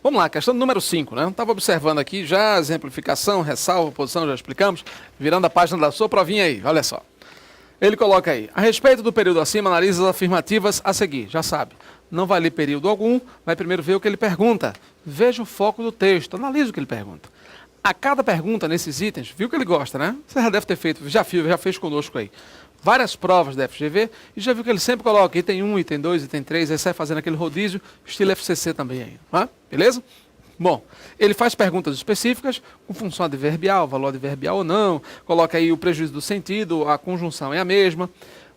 Vamos lá, questão número 5, né? Estava observando aqui já exemplificação, ressalva, posição, já explicamos. Virando a página da sua provinha aí, olha só. Ele coloca aí, a respeito do período acima, analise as afirmativas a seguir. Já sabe, não vai ler período algum, vai primeiro ver o que ele pergunta. Veja o foco do texto, analise o que ele pergunta. A cada pergunta nesses itens, viu que ele gosta, né? Você já deve ter feito, já fez conosco aí. Várias provas da FGV e já viu que ele sempre coloca item 1, item 2, item 3, aí sai fazendo aquele rodízio, estilo FCC também aí, tá? Beleza? Bom, ele faz perguntas específicas, com função adverbial, valor adverbial ou não, coloca aí o prejuízo do sentido, a conjunção é a mesma.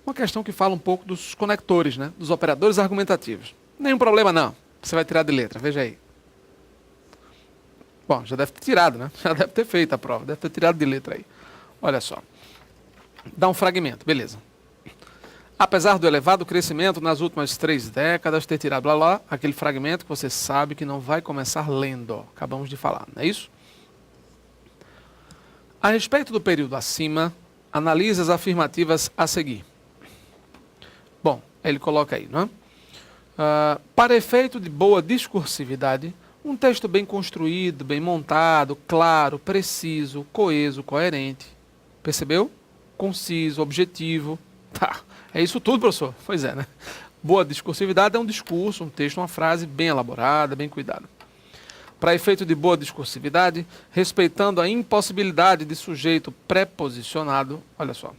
Uma questão que fala um pouco dos conectores, né? Dos operadores argumentativos. Nenhum problema não, você vai tirar de letra, veja aí. Bom, já deve ter tirado, né? Já deve ter feito a prova, deve ter tirado de letra aí. Olha só. Dá um fragmento, beleza. Apesar do elevado crescimento nas últimas 3 décadas, ter tirado blá blá, aquele fragmento que você sabe que não vai começar lendo, ó. Acabamos de falar, não é isso? A respeito do período acima, analise as afirmativas a seguir. Bom, ele coloca aí, não é? Para efeito de boa discursividade, um texto bem construído, bem montado, claro, preciso, coeso, coerente. Percebeu? Conciso, objetivo. Tá. É isso tudo, professor? Pois é, né? Boa discursividade é um discurso, um texto, uma frase bem elaborada, bem cuidada. Para efeito de boa discursividade, respeitando a impossibilidade de sujeito preposicionado, olha só.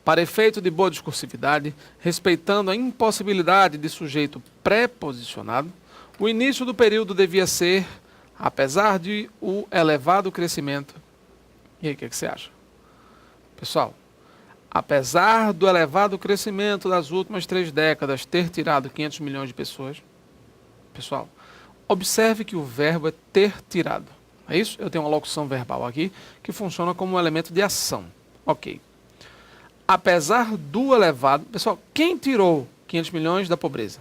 Para efeito de boa discursividade, respeitando a impossibilidade de sujeito preposicionado, o início do período devia ser, apesar de o elevado crescimento. E aí, o que você acha? Pessoal, apesar do elevado crescimento das últimas 3 décadas ter tirado 500 milhões de pessoas, pessoal, observe que o verbo é ter tirado. É isso? Eu tenho uma locução verbal aqui que funciona como um elemento de ação. Ok. Apesar do elevado... Pessoal, quem tirou 500 milhões da pobreza?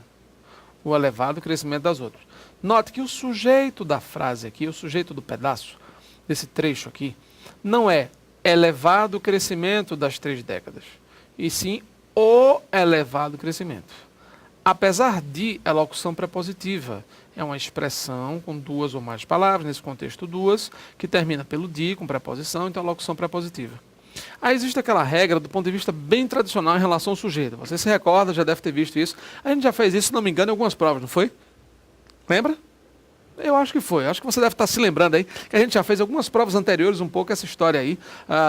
O elevado crescimento das outras. Note que o sujeito da frase aqui, o sujeito do pedaço, desse trecho aqui, não é elevado crescimento das 3 décadas, e sim o elevado crescimento. Apesar de, é locução prepositiva, é uma expressão com 2 ou mais palavras, nesse contexto 2, que termina pelo de, com preposição, então é locução prepositiva. Aí existe aquela regra do ponto de vista bem tradicional em relação ao sujeito. Você se recorda, já deve ter visto isso. A gente já fez isso, se não me engano, em algumas provas, não foi? Lembra? Eu acho que foi. Acho que você deve estar se lembrando aí que a gente já fez algumas provas anteriores um pouco essa história aí,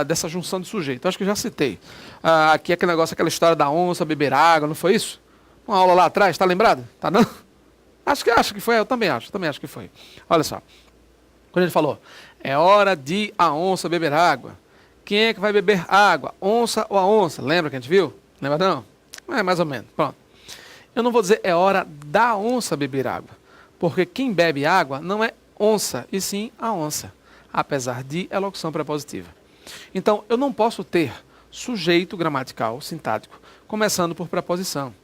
dessa junção de sujeito. Acho que eu já citei. Aqui aquele negócio, aquela história da onça beber água, não foi isso? Uma aula lá atrás, está lembrado? Tá não? Acho que foi, eu também acho que foi. Olha só. Quando ele falou, é hora de a onça beber água. Quem é que vai beber água? Onça ou a onça? Lembra que a gente viu? Lembra não? É mais ou menos. Pronto. Eu não vou dizer é hora da onça beber água. Porque quem bebe água não é onça, e sim a onça. Apesar de é locução prepositiva. Então, eu não posso ter sujeito gramatical, sintático, começando por preposição.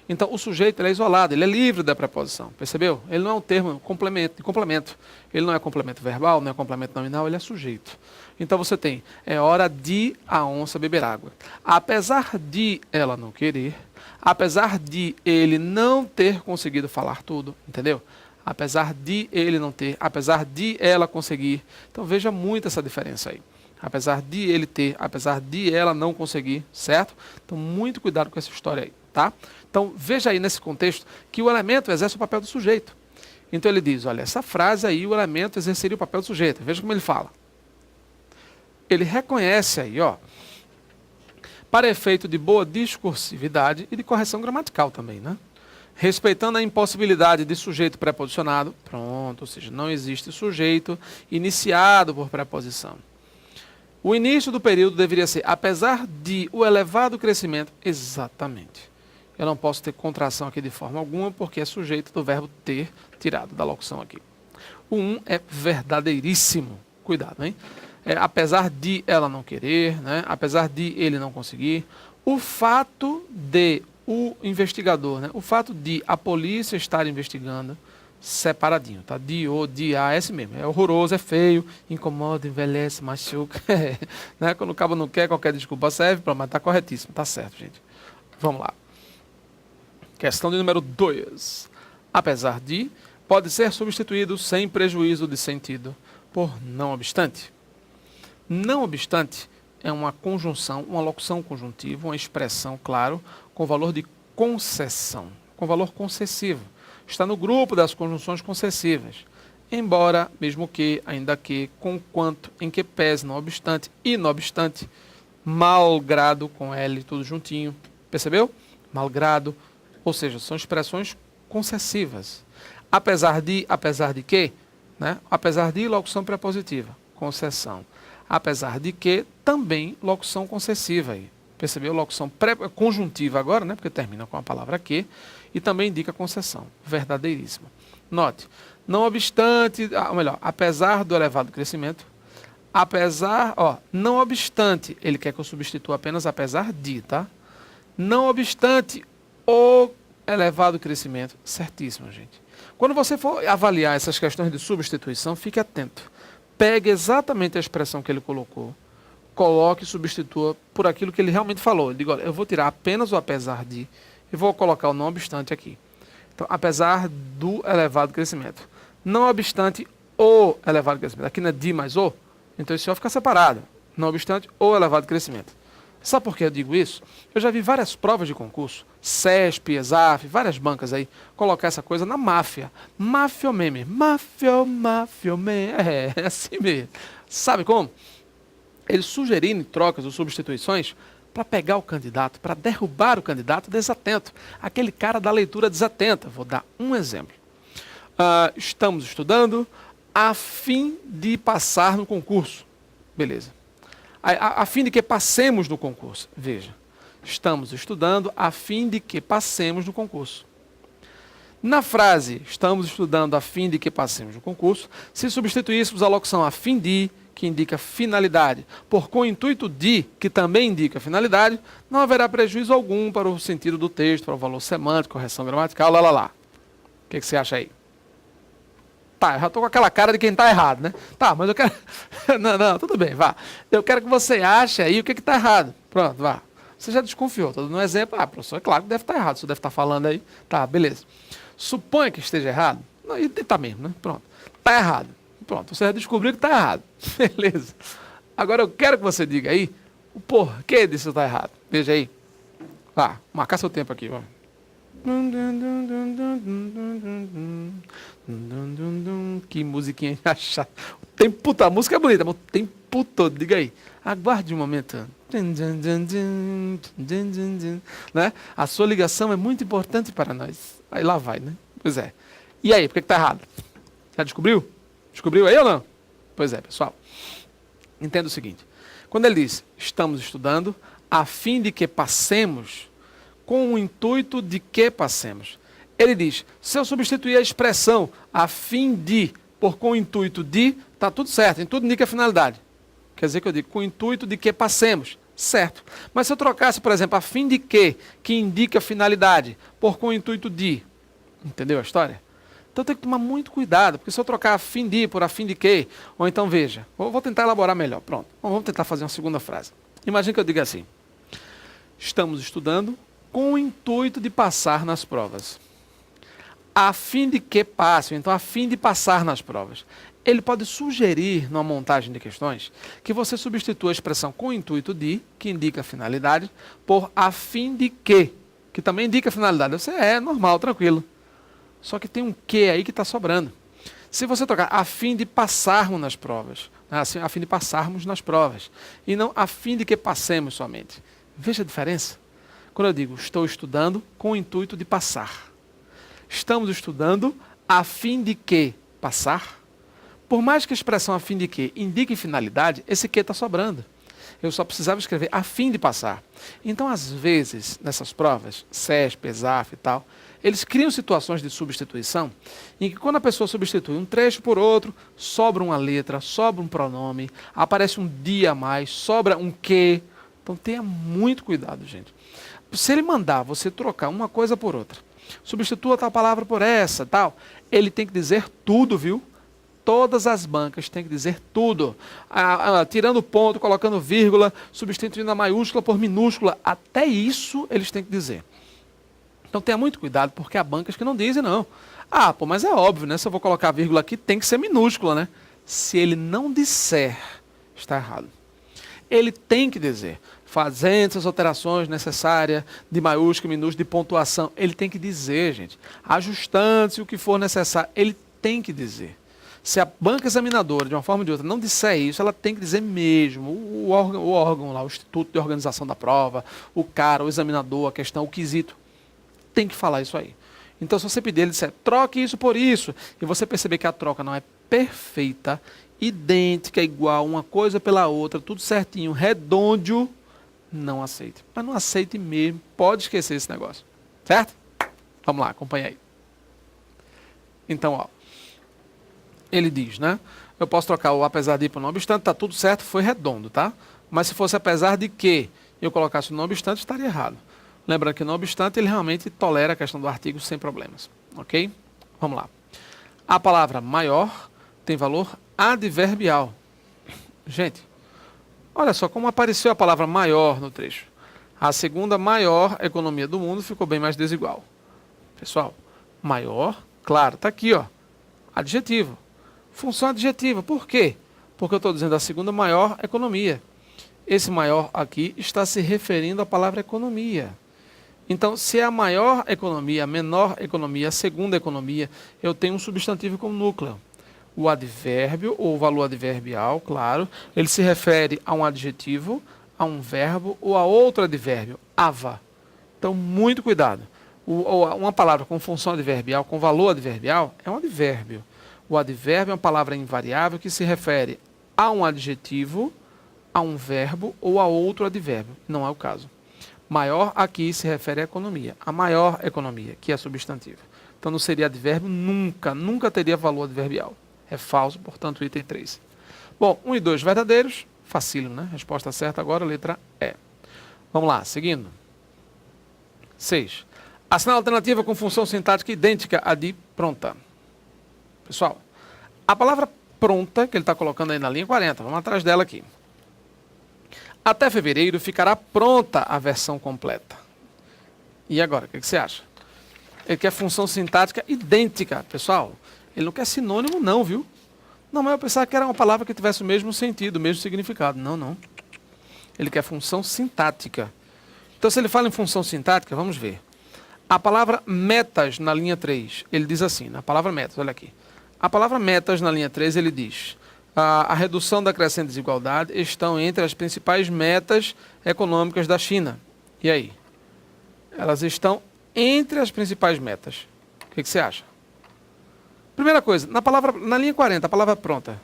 Então, o sujeito ele é isolado, ele é livre da preposição. Percebeu? Ele não é um termo de complemento. Ele não é complemento verbal, não é complemento nominal, ele é sujeito. Então, você tem, é hora de a onça beber água. Apesar de ela não querer, apesar de ele não ter conseguido falar tudo, entendeu? Apesar de ele não ter, apesar de ela conseguir. Então, veja muito essa diferença aí. Apesar de ele ter, apesar de ela não conseguir, certo? Então, muito cuidado com essa história aí, tá? Então, veja aí nesse contexto que o elemento exerce o papel do sujeito. Então, ele diz, olha, essa frase aí, o elemento exerceria o papel do sujeito. Veja como ele fala. Ele reconhece aí, ó, para efeito de boa discursividade e de correção gramatical também, né? Respeitando a impossibilidade de sujeito preposicionado, pronto, ou seja, não existe sujeito iniciado por preposição. O início do período deveria ser, apesar de o elevado crescimento, exatamente. Eu não posso ter contração aqui de forma alguma, porque é sujeito do verbo ter tirado da locução aqui. O 1 é verdadeiríssimo. Cuidado, hein? Apesar de ela não querer, né? Apesar de ele não conseguir, o fato de o investigador, né? O fato de a polícia estar investigando, separadinho, tá? De a, é esse mesmo. É horroroso, é feio, incomoda, envelhece, machuca. Né? Quando o cabo não quer, qualquer desculpa serve, mas tá corretíssimo, tá certo, gente. Vamos lá. Questão de número 2. Apesar de, pode ser substituído sem prejuízo de sentido por não obstante. Não obstante é uma conjunção, uma locução conjuntiva, uma expressão, claro, com valor de concessão, com valor concessivo. Está no grupo das conjunções concessivas. Embora, mesmo que, ainda que, conquanto, em que pese, não obstante, e não obstante, malgrado, com L, tudo juntinho. Percebeu? Malgrado, ou seja, são expressões concessivas. Apesar de que, né? Apesar de, locução prepositiva, concessão. Apesar de que, também locução concessiva aí. Percebeu? Locução conjuntiva agora, né? Porque termina com a palavra que, e também indica concessão. Verdadeiríssimo. Note, não obstante, ou melhor, apesar do elevado crescimento, não obstante, ele quer que eu substitua apenas apesar de, tá? Não obstante o elevado crescimento, certíssimo, gente. Quando você for avaliar essas questões de substituição, fique atento. Pegue exatamente a expressão que ele colocou, coloque e substitua por aquilo que ele realmente falou. Ele diz, olha, eu vou tirar apenas o apesar de e vou colocar o não obstante aqui. Então, apesar do elevado crescimento. Não obstante o elevado crescimento. Aqui não é de mais o, então isso vai ficar separado. Não obstante o elevado crescimento. Sabe por que eu digo isso? Eu já vi várias provas de concurso, CESP, ESAF, várias bancas aí, colocar essa coisa na máfia. Mafiomeme. Mafiomeme. É assim mesmo. Sabe como? Eles sugerindo trocas ou substituições para pegar o candidato, para derrubar o candidato desatento. Aquele cara da leitura desatenta. Vou dar um exemplo. Estamos estudando a fim de passar no concurso. Beleza. A fim de que passemos no concurso. Veja, estamos estudando a fim de que passemos no concurso. Na frase, estamos estudando a fim de que passemos no concurso, se substituíssemos a locução a fim de, que indica finalidade, por com o intuito de, que também indica finalidade, não haverá prejuízo algum para o sentido do texto, para o valor semântico, correção gramatical, lá. O que você acha aí? Tá, eu já estou com aquela cara de quem está errado, né? Tá, mas eu quero... não, tudo bem, vá. Eu quero que você ache aí o que está errado. Pronto, vá. Você já desconfiou, estou dando um exemplo. Professor, é claro que deve estar errado, você deve estar falando aí. Tá, beleza. Suponha que esteja errado. Não, e está mesmo, né? Pronto. Está errado. Pronto, você já descobriu que está errado. Beleza. Agora eu quero que você diga aí o porquê disso está errado. Veja aí. Vá, marcar seu tempo aqui, vamos. Que musiquinha chata. O tempo da música é bonita, mas o tempo todo, diga aí. Aguarde um momento. Né? A sua ligação é muito importante para nós. Aí lá vai, né? Pois é. E aí, por que está errado? Já descobriu? Descobriu aí ou não? Pois é, pessoal. Entenda o seguinte. Quando ele diz, estamos estudando a fim de que passemos, com o intuito de que passemos. Ele diz, se eu substituir a expressão a fim de, por com o intuito de, está tudo certo, em tudo indica a finalidade. Quer dizer que eu digo, com o intuito de que passemos, certo. Mas se eu trocasse, por exemplo, a fim de que indica a finalidade, por com o intuito de, entendeu a história? Então tem que tomar muito cuidado, porque se eu trocar a fim de por a fim de que, ou então veja, vou tentar elaborar melhor, pronto. Vamos tentar fazer uma segunda frase. Imagina que eu diga assim, estamos estudando com o intuito de passar nas provas. A fim de que passe, então a fim de passar nas provas. Ele pode sugerir, numa montagem de questões, que você substitua a expressão com o intuito de, que indica a finalidade, por a fim de que também indica a finalidade. Você é normal, tranquilo. Só que tem um que aí que está sobrando. Se você trocar a fim de passarmos nas provas, assim, a fim de passarmos nas provas, e não a fim de que passemos somente. Veja a diferença. Quando eu digo, estou estudando com o intuito de passar. Estamos estudando a fim de que passar. Por mais que a expressão a fim de que indique finalidade, esse que está sobrando. Eu só precisava escrever a fim de passar. Então, às vezes, nessas provas, CESP, ESAF e tal, eles criam situações de substituição em que quando a pessoa substitui um trecho por outro, sobra uma letra, sobra um pronome, aparece um dia a mais, sobra um que. Então, tenha muito cuidado, gente. Se ele mandar você trocar uma coisa por outra, substitua tal palavra por essa, tal, ele tem que dizer tudo, viu? Todas as bancas têm que dizer tudo. Tirando ponto, colocando vírgula, substituindo a maiúscula por minúscula, até isso eles têm que dizer. Então tenha muito cuidado, porque há bancas que não dizem não. Ah, pô, mas é óbvio, né? Se eu vou colocar a vírgula aqui, tem que ser minúscula, né? Se ele não disser, está errado. Ele tem que dizer, fazendo as alterações necessárias de maiúscula, minúscula, de pontuação. Ele tem que dizer, gente. Ajustando-se o que for necessário. Ele tem que dizer. Se a banca examinadora, de uma forma ou de outra, não disser isso, ela tem que dizer mesmo. O órgão lá, o Instituto de Organização da Prova, o cara, o examinador, a questão, o quesito, tem que falar isso aí. Então, se você pedir, ele disser, troque isso por isso, e você perceber que a troca não é perfeita, idêntica, igual, uma coisa pela outra, tudo certinho, redondo, não aceite. Mas não aceite mesmo, pode esquecer esse negócio. Certo? Vamos lá, acompanha aí. Então, ó, ele diz, né? Eu posso trocar o apesar de por não obstante, tá tudo certo, foi redondo, tá? Mas se fosse apesar de que eu colocasse o não obstante, estaria errado. Lembrando que não obstante, ele realmente tolera a questão do artigo sem problemas. Ok? Vamos lá. A palavra maior tem valor adverbial. Gente, olha só como apareceu a palavra maior no trecho. A segunda maior economia do mundo ficou bem mais desigual. Pessoal, maior, claro, está aqui, ó. Adjetivo. Função adjetiva. Por quê? Porque eu estou dizendo a segunda maior economia. Esse maior aqui está se referindo à palavra economia. Então, se é a maior economia, a menor economia, a segunda economia, eu tenho um substantivo como núcleo. O advérbio, ou o valor adverbial, claro, ele se refere a um adjetivo, a um verbo ou a outro advérbio, ava. Então, muito cuidado. Uma palavra com função adverbial, com valor adverbial, é um advérbio. O advérbio é uma palavra invariável que se refere a um adjetivo, a um verbo ou a outro advérbio. Não é o caso. Maior aqui se refere à economia. A maior economia, que é substantivo. Então não seria advérbio nunca, nunca teria valor adverbial. É falso, portanto, item 3. Bom, 1 e 2 verdadeiros, facílimo, né? Resposta certa agora, letra E. Vamos lá, seguindo. 6. Assinale a alternativa com função sintática idêntica à de pronta. Pessoal, a palavra pronta, que ele está colocando aí na linha 40, vamos atrás dela aqui. Até fevereiro ficará pronta a versão completa. E agora, o que você acha? Ele quer função sintática idêntica, pessoal. Ele não quer sinônimo não, viu? Não, mas eu pensava que era uma palavra que tivesse o mesmo sentido, o mesmo significado. Não, não. Ele quer função sintática. Então, se ele fala em função sintática, vamos ver. A palavra metas na linha 3, ele diz assim, na palavra metas, olha aqui. A palavra metas na linha 3, ele diz... A redução da crescente desigualdade estão entre as principais metas econômicas da China. E aí? Elas estão entre as principais metas. O que você acha? Primeira coisa, na linha 40, a palavra pronta.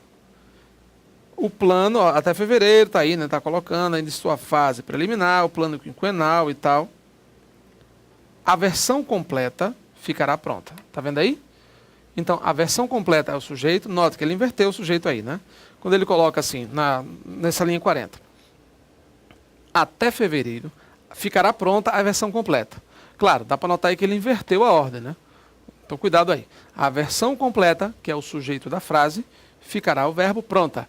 O plano, ó, até fevereiro, está aí, né? Está colocando ainda em sua fase preliminar, o plano quinquenal e tal. A versão completa ficará pronta. Está vendo aí? Então, a versão completa é o sujeito. Nota que ele inverteu o sujeito aí, né? Quando ele coloca assim, nessa linha 40. Até fevereiro, ficará pronta a versão completa. Claro, dá para notar aí que ele inverteu a ordem, né? Então, cuidado aí. A versão completa, que é o sujeito da frase, ficará o verbo pronta.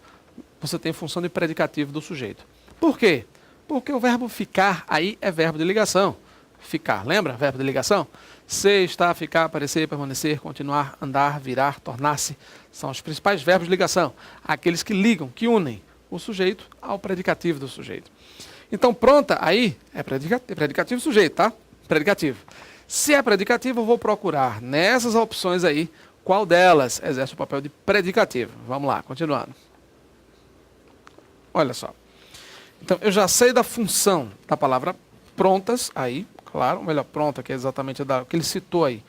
Você tem função de predicativo do sujeito. Por quê? Porque o verbo ficar aí é verbo de ligação. Ficar, lembra? Verbo de ligação? Ser, estar, ficar, aparecer, permanecer, continuar, andar, virar, tornar-se. São os principais verbos de ligação. Aqueles que ligam, que unem o sujeito ao predicativo do sujeito. Então, pronta aí é predicativo sujeito, tá? Predicativo. Se é predicativo, eu vou procurar nessas opções aí qual delas exerce o papel de predicativo. Vamos lá, continuando. Olha só. Então, eu já sei da função da palavra prontas aí. Claro, melhor pronta, que é exatamente o que ele citou aí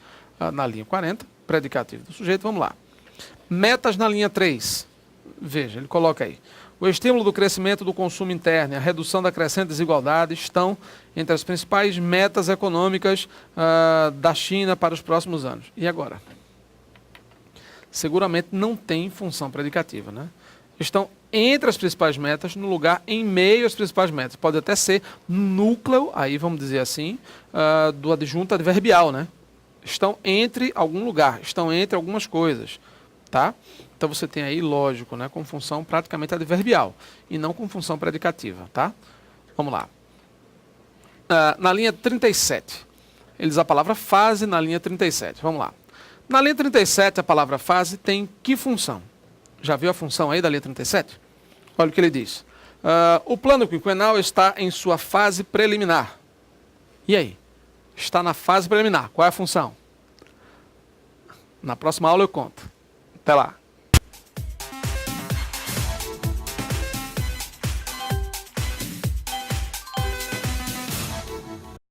na linha 40, predicativo do sujeito, vamos lá. Metas na linha 3, veja, ele coloca aí. O estímulo do crescimento do consumo interno e a redução da crescente desigualdade estão entre as principais metas econômicas da China para os próximos anos. E agora? Seguramente não tem função predicativa, né? Estão entre as principais metas, no lugar em meio às principais metas. Pode até ser núcleo, aí vamos dizer assim, do adjunto adverbial, né? Estão entre algum lugar, estão entre algumas coisas, tá? Então você tem aí, lógico, né, com função praticamente adverbial e não com função predicativa, tá? Vamos lá. Na linha 37, ele diz a palavra fase na linha 37. Vamos lá. Na linha 37, a palavra fase tem que função? Já viu a função aí da linha 37? Olha o que ele diz. O plano quinquenal está em sua fase preliminar. E aí? Está na fase preliminar. Qual é a função? Na próxima aula eu conto. Até lá.